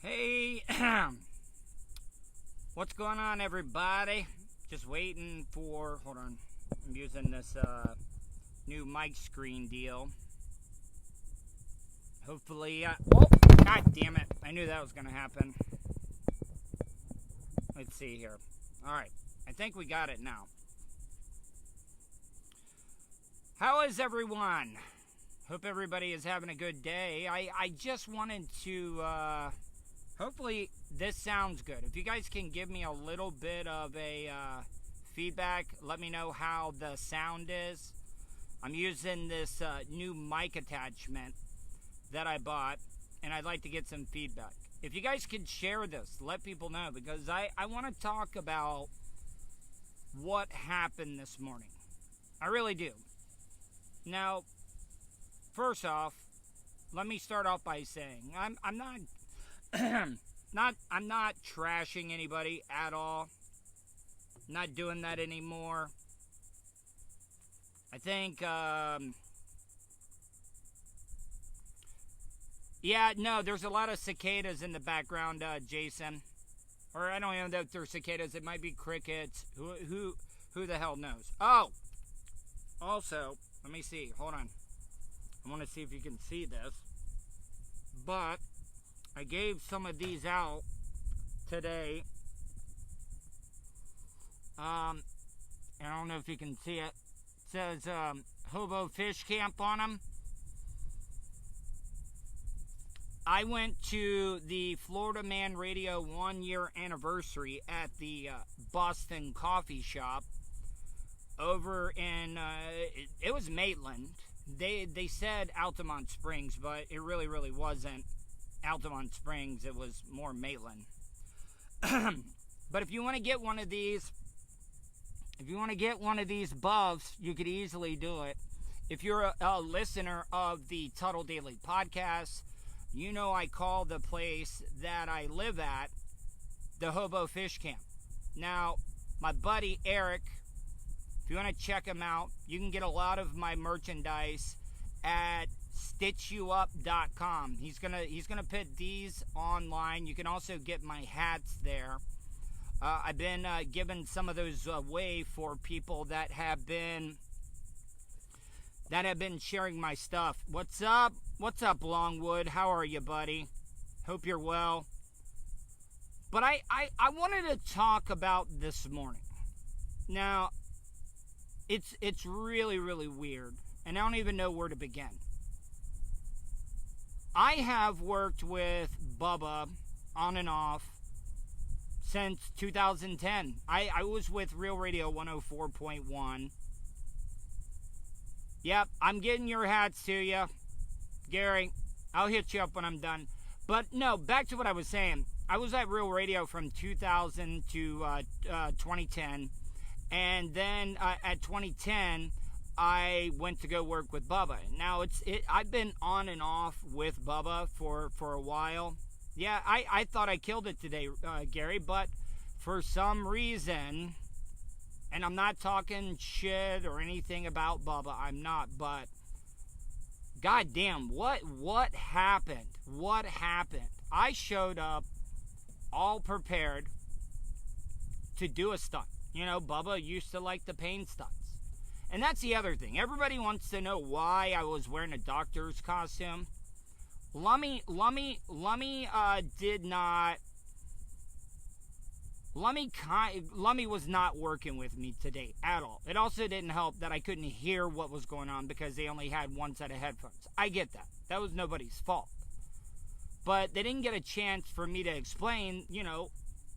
Hey, what's going on, everybody? Just waiting for, hold on, I'm using this new mic screen deal. Hopefully, oh, god damn it, I knew that was going to happen. Let's see here. Alright, I think we got it now. How is everyone? Hope everybody is having a good day. I just wanted to, hopefully this sounds good. If you guys can give me a little bit of a feedback, let me know how the sound is. I'm using this new mic attachment that I bought, and I'd like to get some feedback. If you guys could share this, let people know, because I want to talk about what happened this morning. I really do. Now, first off, let me start off by saying I'm not I'm not trashing anybody at all. Not doing that anymore. I think yeah, no, there's a lot of cicadas in the background, Jason. Or I don't even know if they're cicadas. It might be crickets. Who the hell knows? Oh, also, let me see. Hold on. I want to see if you can see this. But I gave some of these out today. I don't know if you can see it. It says Hobo Fish Camp on them. I went to the Florida Man Radio 1-year anniversary at the Boston Coffee Shop over in, it was Maitland. They said Altamont Springs, but it really wasn't Altamont Springs. It was more Maitland. But if you want to get one of these, buffs, you could easily do it. If you're a listener of the Tuddle Daily Podcast, you know I call the place that I live at the Hobo Fish Camp. Now, my buddy Eric, if you want to check him out, you can get a lot of my merchandise at stitchyouup.com. He's gonna put these online. You can also get my hats there. I've been giving some of those away for people that have been sharing my stuff. What's up? What's up, Longwood? How are you, buddy? Hope you're well. But I wanted to talk about this morning. Now, it's really weird, and I don't even know where to begin. I have worked with Bubba on and off since 2010. I was with Real Radio 104.1. Yep, I'm getting your hats to you, Gary. I'll hit you up when I'm done. But no, back to what I was saying. I was at Real Radio from 2000 to 2010. And then at 2010, I went to go work with Bubba. Now, I've been on and off with Bubba for a while. Yeah, I thought I killed it today, Gary, but for some reason, and I'm not talking shit or anything about Bubba, I'm not, but goddamn, what happened? What happened? I showed up all prepared to do a stunt. You know, Bubba used to like the pain stunts. And that's the other thing. Everybody wants to know why I was wearing a doctor's costume. Lummy was not working with me today at all. It also didn't help that I couldn't hear what was going on because they only had one set of headphones. I get that. That was nobody's fault. But they didn't get a chance for me to explain, you know,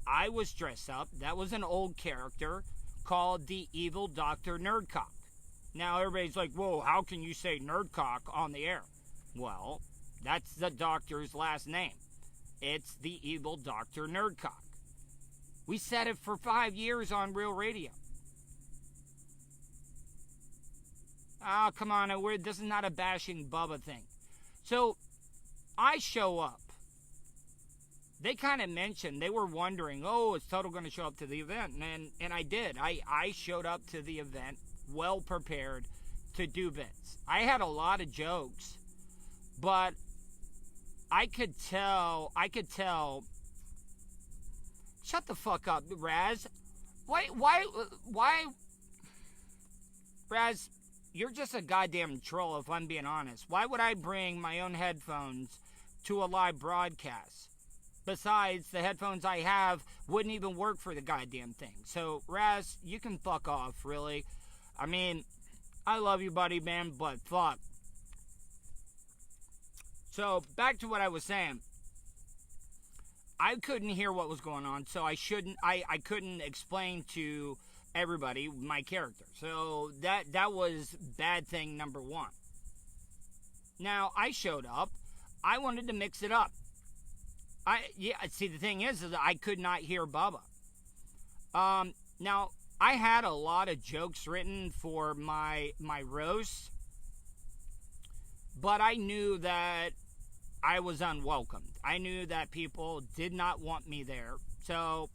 I was dressed up. That was an old character called the Evil Doctor Nerdcoch. Now everybody's like, whoa, how can you say Nerdcoch on the air? Well, that's the doctor's last name. It's the Evil Doctor Nerdcoch. We said it for 5 years on Real Radio. Oh, come on, this is not a bashing Bubba thing. So, I show up. They kind of mentioned, they were wondering, oh, is Tuddle going to show up to the event? And I did. I showed up to the event well prepared to do bits. I had a lot of jokes, but I could tell. Shut the fuck up, Raz. Why? Raz, you're just a goddamn troll if I'm being honest. Why would I bring my own headphones to a live broadcast? Besides, the headphones I have wouldn't even work for the goddamn thing. So, Raz, you can fuck off, really. I mean, I love you, buddy, man, but fuck. So, back to what I was saying. I couldn't hear what was going on, so I couldn't explain to everybody my character. So, that was bad thing number one. Now, I showed up. I wanted to mix it up. See, the thing is I could not hear Bubba. Now, I had a lot of jokes written for my roast, but I knew that I was unwelcomed. I knew that people did not want me there, so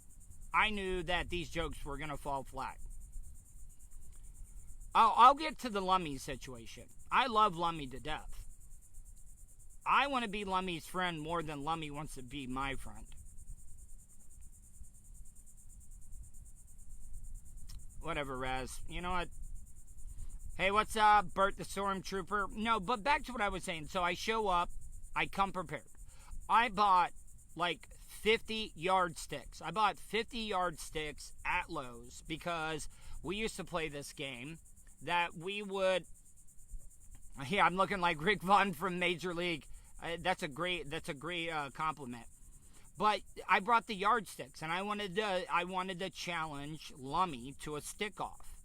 I knew that these jokes were going to fall flat. I'll get to the Lummy situation. I love Lummy to death. I want to be Lummy's friend more than Lummy wants to be my friend. Whatever, Raz. You know what? Hey, what's up, Bert the Stormtrooper? No, but back to what I was saying. So I show up. I come prepared. I bought like 50 yardsticks. I bought 50 yardsticks at Lowe's because we used to play this game that we would... Yeah, I'm looking like Rick Vaughn from Major League. That's a great compliment. But I brought the yardsticks, and I wanted to challenge Lummy to a stick-off.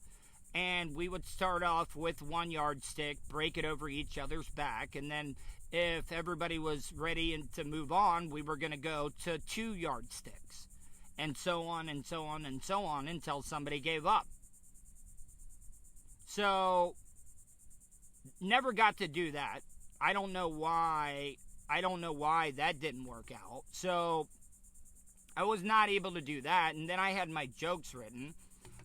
And we would start off with one yardstick, break it over each other's back, and then if everybody was ready to move on, we were going to go to 2 yardsticks, and so on and so on and so on until somebody gave up. So, never got to do that. I don't know why that didn't work out. So, I was not able to do that. And then I had my jokes written.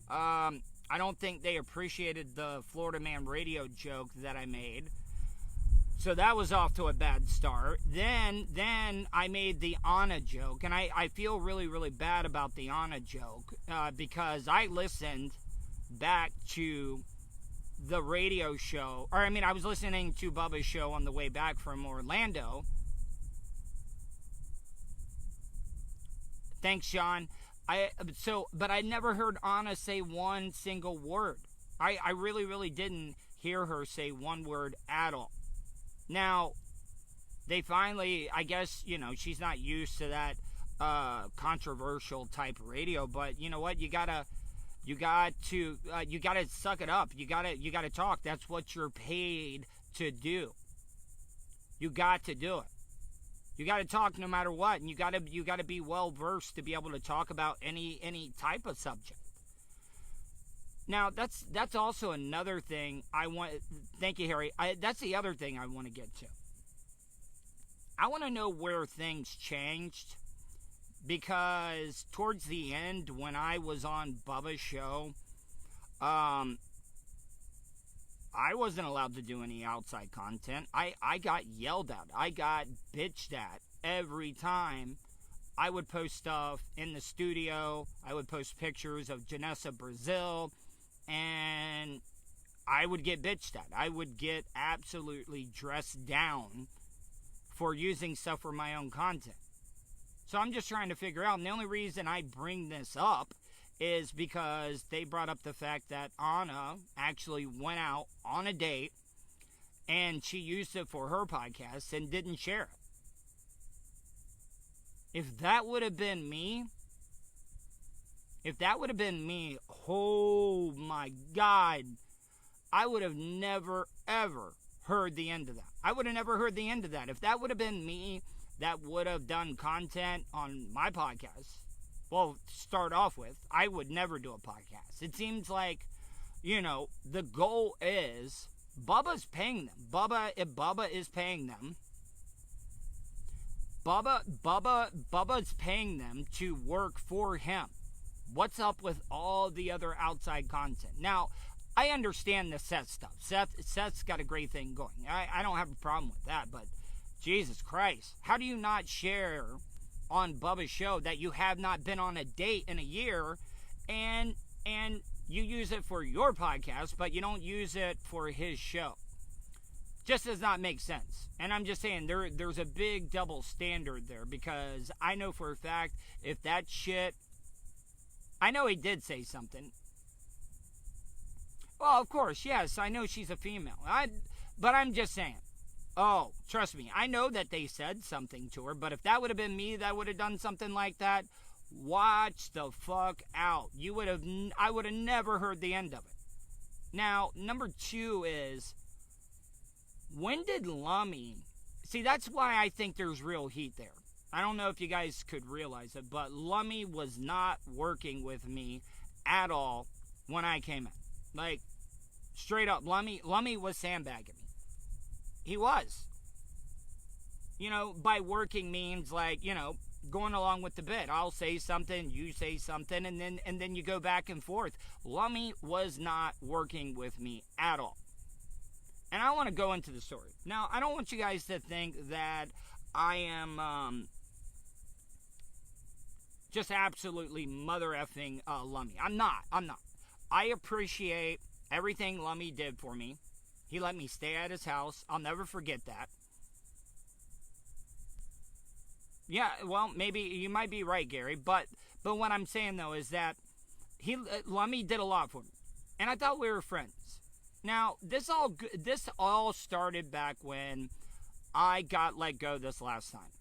I don't think they appreciated the Florida Man radio joke that I made. So that was off to a bad start. Then I made the Anna joke. And I feel really, really bad about the Anna joke. Because I listened back to the radio show, I was listening to Bubba's show on the way back from Orlando. Thanks, Sean. But I never heard Anna say one single word. I really, really didn't hear her say one word at all. Now, they finally, I guess, she's not used to that controversial type radio, but you know what? You gotta suck it up. You gotta talk. That's what you're paid to do. You got to do it. You gotta talk no matter what, and you gotta be well versed to be able to talk about any type of subject. Now that's also another thing I want. Thank you, Harry. That's the other thing I want to get to. I want to know where things changed. Because towards the end, when I was on Bubba's show, I wasn't allowed to do any outside content. I got yelled at. I got bitched at every time I would post stuff in the studio. I would post pictures of Janessa Brazil, and I would get bitched at. I would get absolutely dressed down for using stuff for my own content. So I'm just trying to figure out, and the only reason I bring this up is because they brought up the fact that Anna actually went out on a date, and she used it for her podcast and didn't share it. If that would have been me, oh my God, I would have never, ever heard the end of that. I would have never heard the end of that. If that would have been me, that would have done content on my podcast. Well, to start off with, I would never do a podcast. It seems like, the goal is Bubba's paying them. If Bubba is paying them, Bubba's paying them to work for him. What's up with all the other outside content? Now, I understand the Seth stuff. Seth's got a great thing going. I don't have a problem with that, but Jesus Christ. How do you not share on Bubba's show that you have not been on a date in a year, and you use it for your podcast, but you don't use it for his show? Just does not make sense. And I'm just saying, there's a big double standard there, because I know for a fact, if that shit... I know he did say something. Well, of course, yes, I know she's a female. But I'm just saying. Oh, trust me, I know that they said something to her, but if that would have been me that would have done something like that, watch the fuck out. I would have never heard the end of it. Now, number 2 is, when did Lummy... See, that's why I think there's real heat there. I don't know if you guys could realize it, but Lummy was not working with me at all when I came in. Like, straight up, Lummy was sandbagging me. He was. You know, by working means like, you know, going along with the bit. I'll say something, you say something, and then you go back and forth. Lummy was not working with me at all. And I want to go into the story. Now, I don't want you guys to think that I am just absolutely mother effing Lummy. I'm not. I appreciate everything Lummy did for me. He let me stay at his house. I'll never forget that. Yeah, well, maybe you might be right, Gary. But what I'm saying, though, is that Lummy did a lot for me. And I thought we were friends. Now, this all started back when I got let go this last time.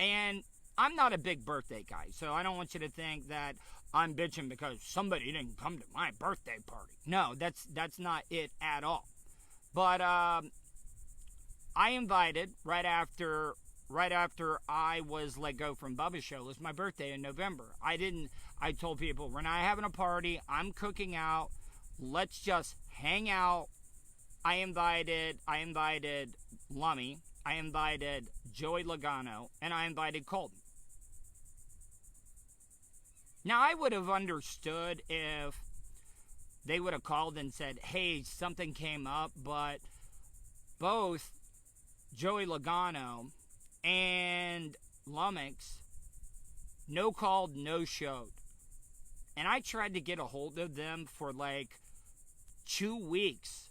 And I'm not a big birthday guy, so I don't want you to think that I'm bitching because somebody didn't come to my birthday party. No, that's not it at all. But I invited right after I was let go from Bubba's show. It was my birthday in November. I told people, we're not having a party. I'm cooking out. Let's just hang out. I invited Lummy. I invited Joey Logano, and I invited Colton. Now, I would have understood if they would have called and said, hey, something came up, but both Joey Logano and Lummox no called, no showed. And I tried to get a hold of them for like 2 weeks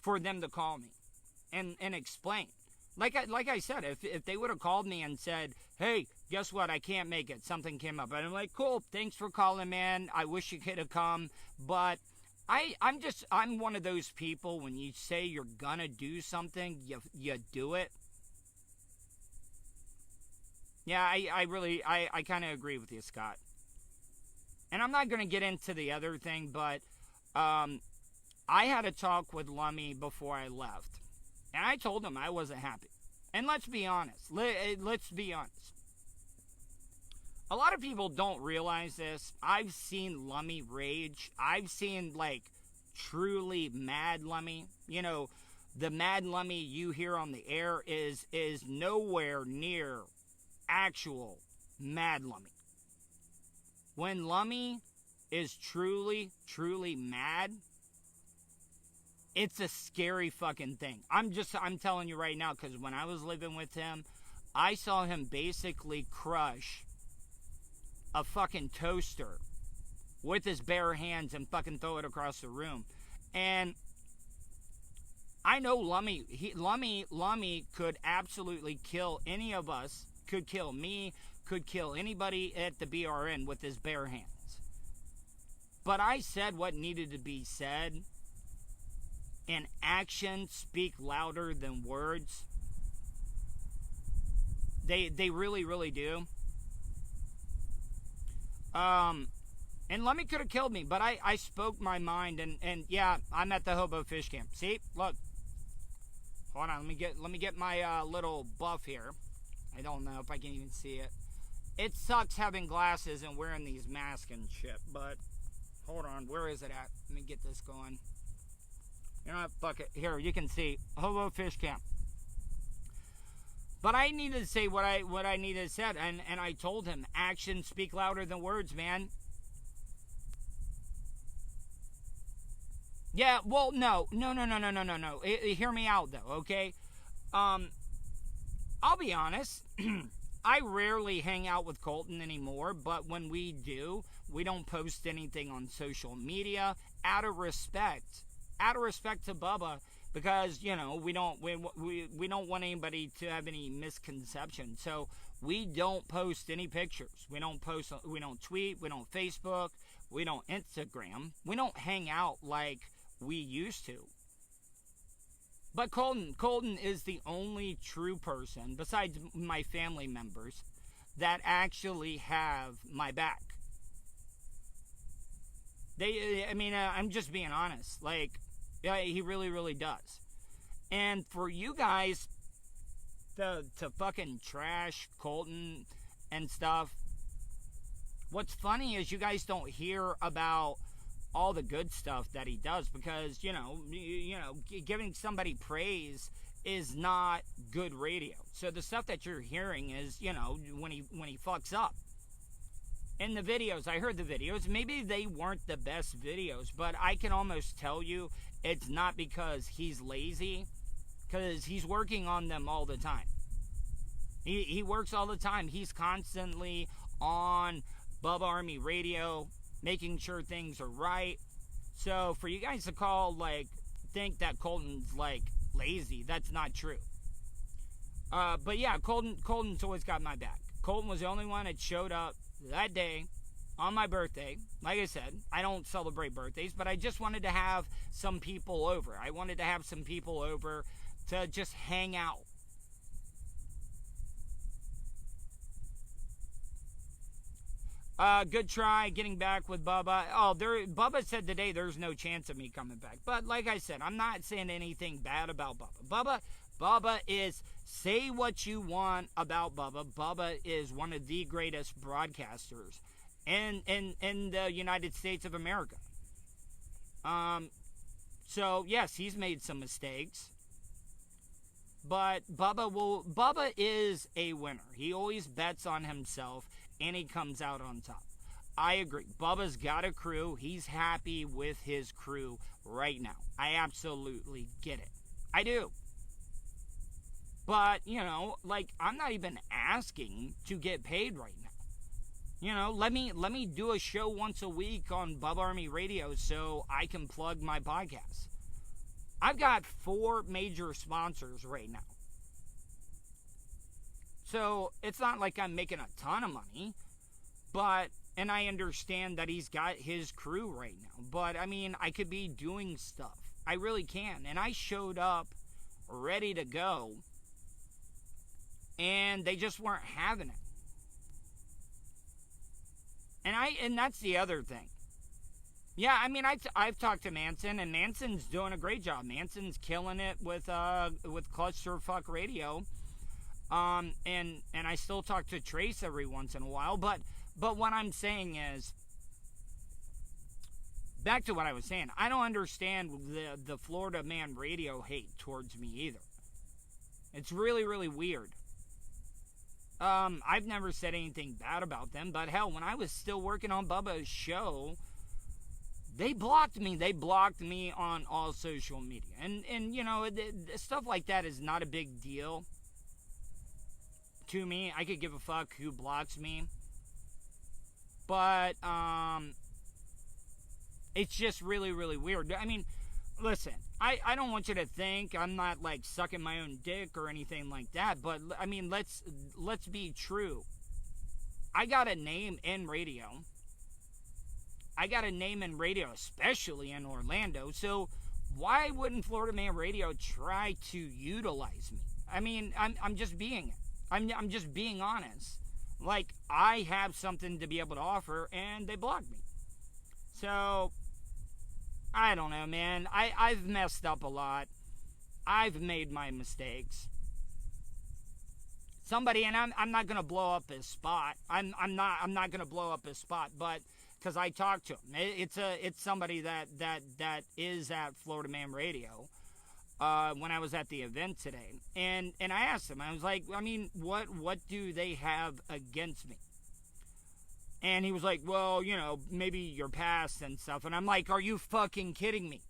for them to call me and explain. Like I said, if they would have called me and said, hey, guess what, I can't make it, something came up, and I'm like, cool, thanks for calling, man, I wish you could have come, but I'm one of those people, when you say you're gonna do something, you do it. Yeah, I kind of agree with you, Scott. And I'm not gonna get into the other thing, but I had a talk with Lummy before I left. And I told him I wasn't happy. And let's be honest. Let's be honest. A lot of people don't realize this. I've seen Lummy rage. I've seen, like, truly mad Lummy. You know, the mad Lummy you hear on the air is nowhere near actual mad Lummy. When Lummy is truly, truly mad, it's a scary fucking thing. I'm telling you right now, because when I was living with him, I saw him basically crush a fucking toaster with his bare hands and fucking throw it across the room. And I know Lummy could absolutely kill any of us, could kill me, could kill anybody at the BRN with his bare hands. But I said what needed to be said. And actions speak louder than words. They really, really do. And Lummy could have killed me, but I spoke my mind, and yeah, I'm at the Hobo Fish Camp. See, look. Hold on, let me get my little buff here. I don't know if I can even see it. It sucks having glasses and wearing these masks and shit, but hold on, where is it at? Let me get this going. You know what, fuck it. Here, you can see Hobo Fish Camp. But I needed to say what I needed to say, and I told him, actions speak louder than words, man. Yeah, well, no. Hear me out, though, okay? I'll be honest. I rarely hang out with Colton anymore, but when we do, we don't post anything on social media out of respect. Out of respect to Bubba, because, you know, we don't want anybody to have any misconception. So we don't post any pictures. We don't tweet, we don't Facebook, we don't Instagram. We don't hang out like we used to. But Colton is the only true person, besides my family members, that actually have my back. I'm just being honest. Like, yeah, he really, really does. And for you guys to fucking trash Colton and stuff, what's funny is you guys don't hear about all the good stuff that he does, because, you know, giving somebody praise is not good radio. So the stuff that you're hearing is, you know, when he fucks up. In the videos, I heard the videos, maybe they weren't the best videos, but I can almost tell you it's not because he's lazy, because he's working on them all the time. He works all the time. He's constantly on Bubba Army Radio, making sure things are right. So for you guys to think that Colton's like lazy, that's not true. But yeah, Colton's always got my back. Colton was the only one that showed up that day on my birthday. Like I said, I don't celebrate birthdays, but I just wanted to have some people over. I wanted to have some people over to just hang out. Good try getting back with Bubba. Bubba said today there's no chance of me coming back. But like I said, I'm not saying anything bad about Bubba. Bubba is, say what you want about Bubba. Bubba is one of the greatest broadcasters in the United States of America. So yes, he's made some mistakes. But Bubba is a winner. He always bets on himself, and he comes out on top. I agree. Bubba's got a crew. He's happy with his crew right now. I absolutely get it. I do. But, you know, like, I'm not even asking to get paid right now. You know, let me do a show once a week on Bubba Army Radio so I can plug my podcast. I've got 4 major sponsors right now. So it's not like I'm making a ton of money, and I understand that he's got his crew right now. But I mean, I could be doing stuff. I really can. And I showed up ready to go, and they just weren't having it. And that's the other thing. Yeah, I mean, I've talked to Manson, and Manson's doing a great job. Manson's killing it with Clusterfuck Radio. And I still talk to Trace every once in a while, but what I'm saying is, back to what I was saying, I don't understand the Florida Man Radio hate towards me either. It's really, really weird. I've never said anything bad about them, but hell, when I was still working on Bubba's show, they blocked me. They blocked me on all social media. And you know, stuff like that is not a big deal to me. I could give a fuck who blocks me. But, it's just really, really weird. I mean, listen, I don't want you to think I'm not, like, sucking my own dick or anything like that, but, I mean, let's be true. I got a name in radio. I got a name in radio, especially in Orlando, so why wouldn't Florida Man Radio try to utilize me? I mean, I'm just being I'm just being honest. Like, I have something to be able to offer, and they blocked me. So, I don't know, man. I've messed up a lot. I've made my mistakes. Somebody, and I'm not gonna blow up his spot. I'm not gonna blow up his spot, but because I talked to him, it's somebody that is at Florida Man Radio. When I was at the event today, and I asked him, I was like, I mean, what do they have against me? And he was like, well, you know, maybe your past and stuff. And I'm like, are you fucking kidding me?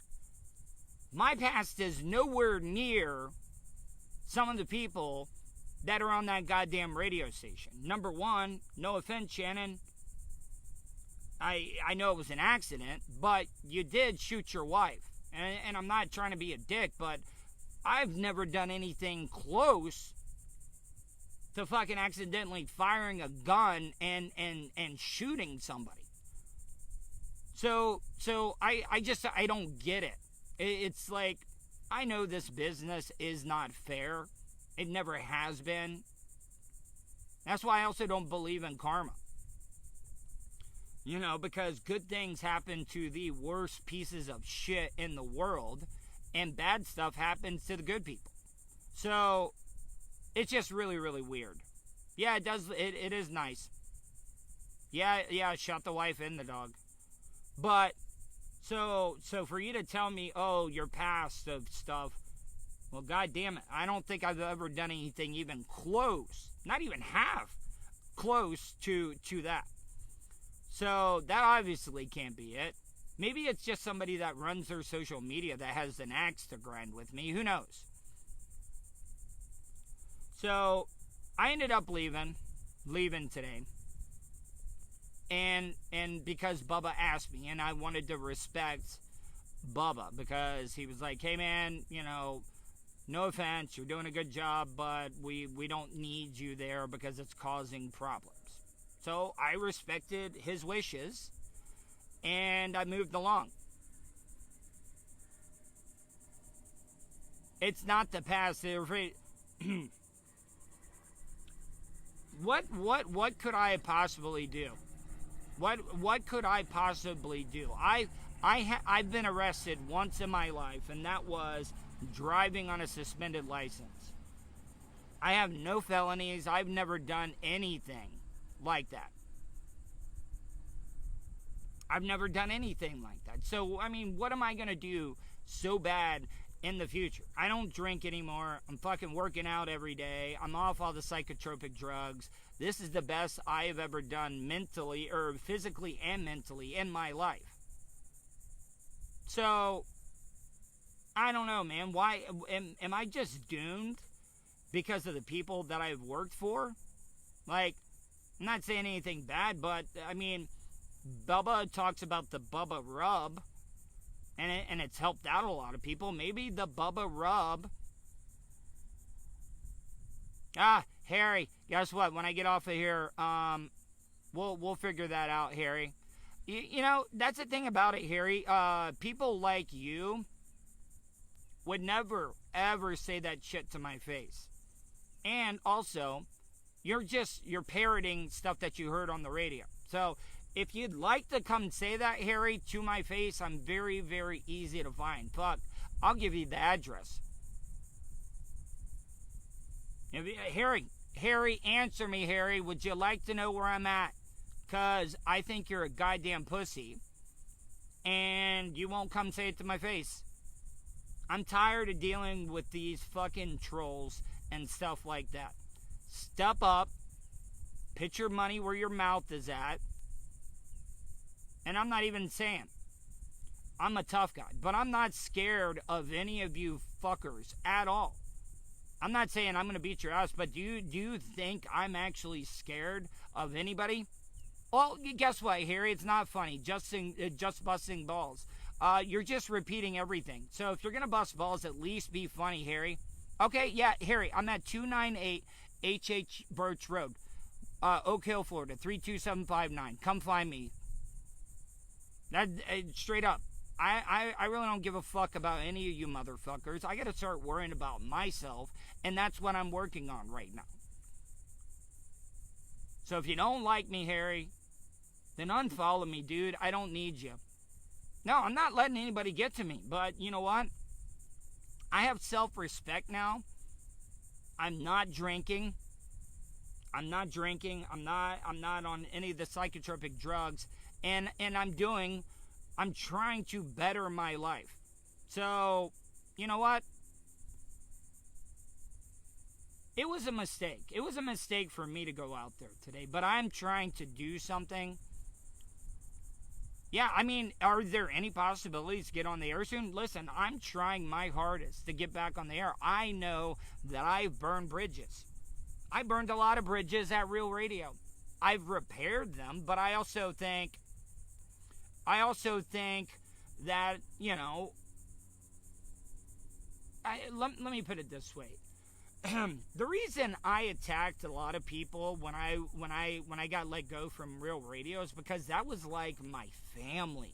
My past is nowhere near some of the people that are on that goddamn radio station. Number one, no offense, Shannon, I know it was an accident, but you did shoot your wife. And I'm not trying to be a dick, but I've never done anything close to fucking accidentally firing a gun and shooting somebody. So I don't get it. It's like, I know this business is not fair. It never has been. That's why I also don't believe in karma. You know, because good things happen to the worst pieces of shit in the world, and bad stuff happens to the good people. So, it's just really, really weird. Yeah, it does. It is nice. Yeah, I shot the wife and the dog. But, so for you to tell me, oh, your past of stuff, well, God damn it, I don't think I've ever done anything even close, not even half close to that. So that obviously can't be it. Maybe it's just somebody that runs their social media that has an axe to grind with me. Who knows? So I ended up leaving today. And because Bubba asked me, and I wanted to respect Bubba, because he was like, hey man, you know, no offense, you're doing a good job, but we don't need you there because it's causing problems. So I respected his wishes, and I moved along. It's not the past. What could I possibly do? What could I possibly do? I've been arrested once in my life, and that was driving on a suspended license. I have no felonies. I've never done anything like that. I've never done anything like that. So, I mean, what am I going to do so bad in the future? I don't drink anymore. I'm fucking working out every day. I'm off all the psychotropic drugs. This is the best I have ever done mentally, or physically and mentally, in my life. So, I don't know, man. Why am I just doomed because of the people that I've worked for? Like, I'm not saying anything bad, but, I mean, Bubba talks about the Bubba rub, and it's helped out a lot of people. Maybe the Bubba rub... Harry, guess what? When I get off of here, we'll figure that out, Harry. You know, that's the thing about it, Harry. People like you would never, ever say that shit to my face. And also, you're parroting stuff that you heard on the radio. So, if you'd like to come say that, Harry, to my face, I'm very, very easy to find. Fuck, I'll give you the address. Harry, answer me, Harry. Would you like to know where I'm at? Because I think you're a goddamn pussy. And you won't come say it to my face. I'm tired of dealing with these fucking trolls and stuff like that. Step up. Put your money where your mouth is at. And I'm not even saying I'm a tough guy. But I'm not scared of any of you fuckers at all. I'm not saying I'm going to beat your ass, but do you think I'm actually scared of anybody? Well, guess what, Harry? It's not funny. Just busting balls. You're just repeating everything. So if you're going to bust balls, at least be funny, Harry. Okay, yeah, Harry, I'm at 298 H.H. Birch Road, Oak Hill, Florida, 32759. Come find me. That straight up. I really don't give a fuck about any of you motherfuckers. I gotta start worrying about myself, and that's what I'm working on right now. So if you don't like me, Harry, then unfollow me, dude. I don't need you. No, I'm not letting anybody get to me, but you know what? I have self-respect now. I'm not drinking. I'm not on any of the psychotropic drugs, and I'm trying to better my life. So, you know what? It was a mistake. It was a mistake for me to go out there today, but I'm trying to do something. Yeah, I mean, are there any possibilities to get on the air soon? Listen, I'm trying my hardest to get back on the air. I know that I've burned bridges. I burned a lot of bridges at Real Radio. I've repaired them, but I also think that, let me put it this way. The reason I attacked a lot of people when I got let go from Real Radio is because that was like my family.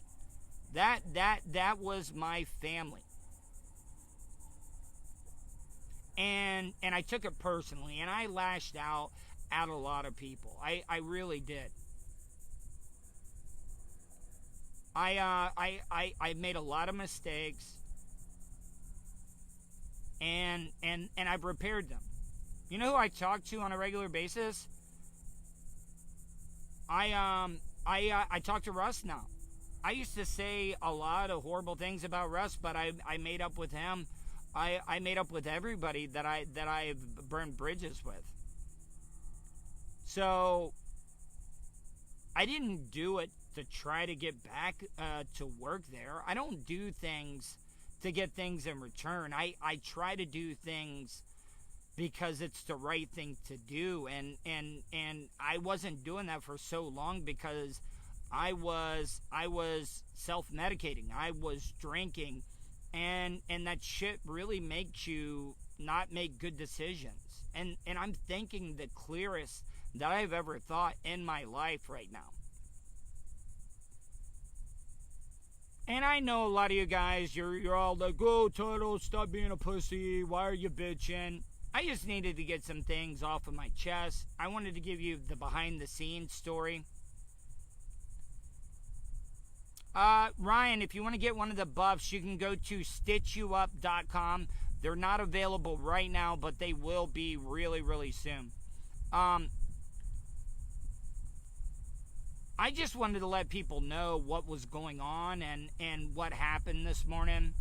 That was my family. And I took it personally, and I lashed out at a lot of people. I really did. I made a lot of mistakes, and I've repaired them. You know who I talk to on a regular basis? I talk to Russ now. I used to say a lot of horrible things about Russ, but I made up with him. I made up with everybody that I've burned bridges with. So I didn't do it to try to get back to work there. I don't do things to get things in return. I try to do things because it's the right thing to do, and I wasn't doing that for so long because I was self-medicating. I was drinking, and that shit really makes you not make good decisions. And I'm thinking the clearest that I've ever thought in my life right now. And I know a lot of you guys, you're all like, oh, Tuddle, stop being a pussy. Why are you bitching? I just needed to get some things off of my chest. I wanted to give you the behind-the-scenes story. Ryan, if you want to get one of the buffs, you can go to stitchyouup.com. They're not available right now, but they will be really, really soon. I just wanted to let people know what was going on and what happened this morning.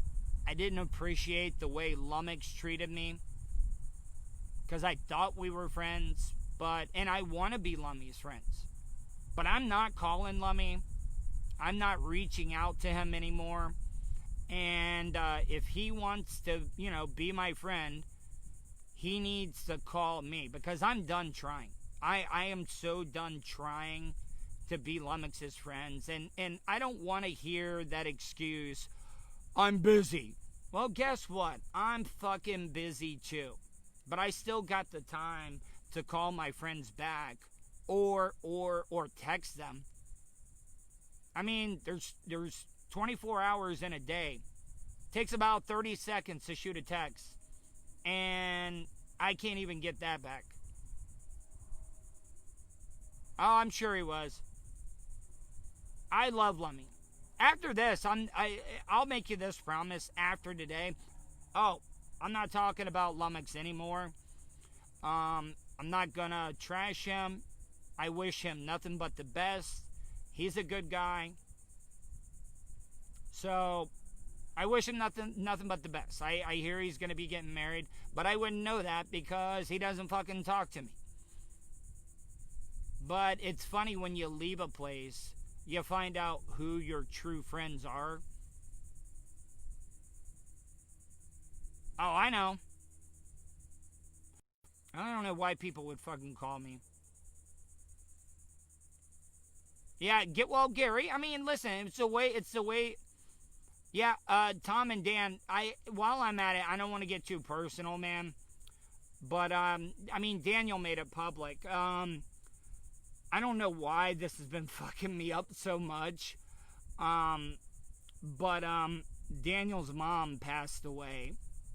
I didn't appreciate the way Lummox treated me because I thought we were friends, and I want to be Lummy's friends. But I'm not calling Lummy. I'm not reaching out to him anymore. And if he wants to, be my friend, he needs to call me because I'm done trying. I am so done trying to be Lummox's friends, and I don't want to hear that excuse, I'm busy. Well, guess what? I'm fucking busy too. But I still got the time to call my friends back or text them. I mean, there's 24 hours in a day. Takes about 30 seconds to shoot a text, and I can't even get that back. Oh, I'm sure he was. I love Lummy. After this, I'll make you this promise after today. Oh, I'm not talking about Lummox anymore. I'm not gonna trash him. I wish him nothing but the best. He's a good guy. So, I wish him nothing but the best. I hear he's gonna be getting married, but I wouldn't know that because he doesn't fucking talk to me. But it's funny when you leave a place, you find out who your true friends are. Oh, I know. I don't know why people would fucking call me. Yeah, Gary, I mean, listen, it's the way. Yeah, Tom and Dan, while I'm at it, I don't want to get too personal, man. But, I mean, Daniel made it public. I don't know why this has been fucking me up so much. But Daniel's mom passed away.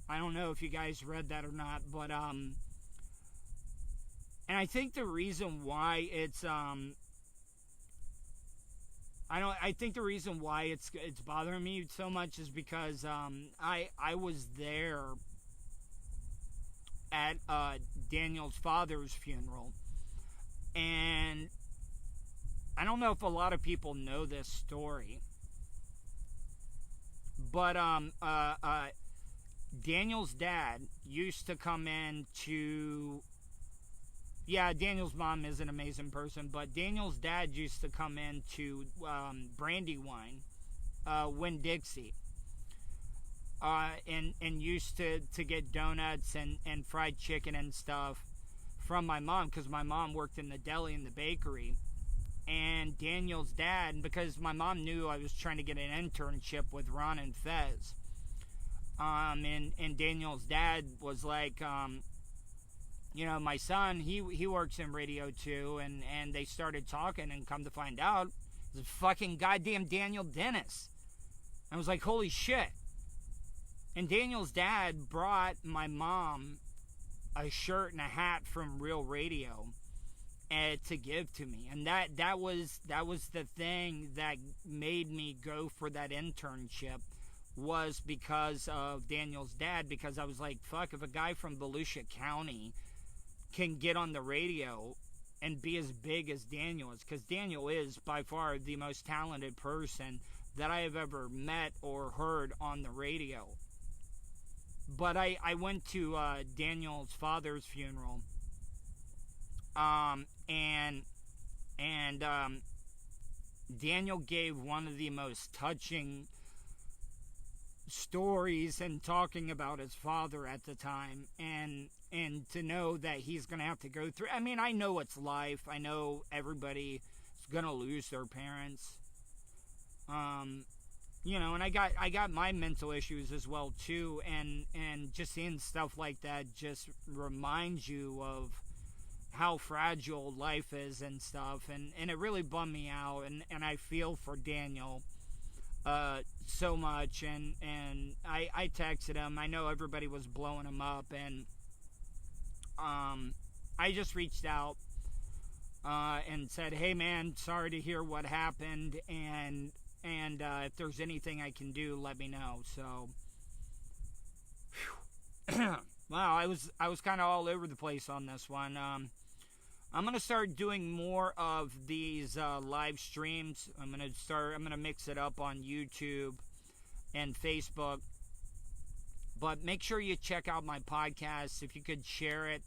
I don't know if you guys read that or not, but, and I think the reason why it's, I think the reason why it's bothering me so much is because, I was there at, Daniel's father's funeral. And I don't know if a lot of people know this story, but Daniel's dad used to come in to yeah, Daniel's mom is an amazing person, but Daniel's dad used to come into Brandywine, Winn-Dixie, and used to get donuts and fried chicken and stuff from my mom, because my mom worked in the deli and the bakery. And Daniel's dad, because my mom knew I was trying to get an internship with Ron and Fez, and Daniel's dad was like, my son, he works in radio too, and they started talking, and come to find out, it was fucking goddamn Daniel Dennis. I was like, holy shit. And Daniel's dad brought my mom a shirt and a hat from Real Radio to give to me, and that was the thing that made me go for that internship, was because of Daniel's dad. Because I was like, fuck, if a guy from Volusia County can get on the radio and be as big as Daniel is, because Daniel is by far the most talented person that I have ever met or heard on the radio. But I went to Daniel's father's funeral, and Daniel gave one of the most touching stories and talking about his father at the time, and to know that he's going to have to go through, I mean, I know it's life, I know everybody is going to lose their parents, and I got my mental issues as well too, and just seeing stuff like that just reminds you of how fragile life is and stuff, and it really bummed me out, and I feel for Daniel so much, and I texted him. I know everybody was blowing him up, and I just reached out and said, hey man, sorry to hear what happened, and if there's anything I can do, let me know. So wow, I was kind of all over the place on this one. I'm going to start doing more of these live streams. I'm going to mix it up on YouTube and Facebook. But make sure you check out my podcast. If you could share it,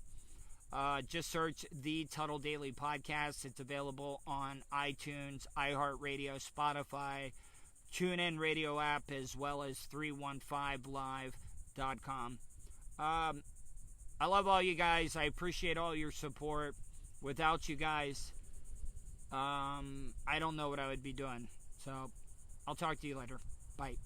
just search the Tuddle Daily Podcast. It's available on iTunes, iHeartRadio, Spotify, TuneIn Radio app, as well as 315live.com. I love all you guys. I appreciate all your support. Without you guys, I don't know what I would be doing. So, I'll talk to you later. Bye.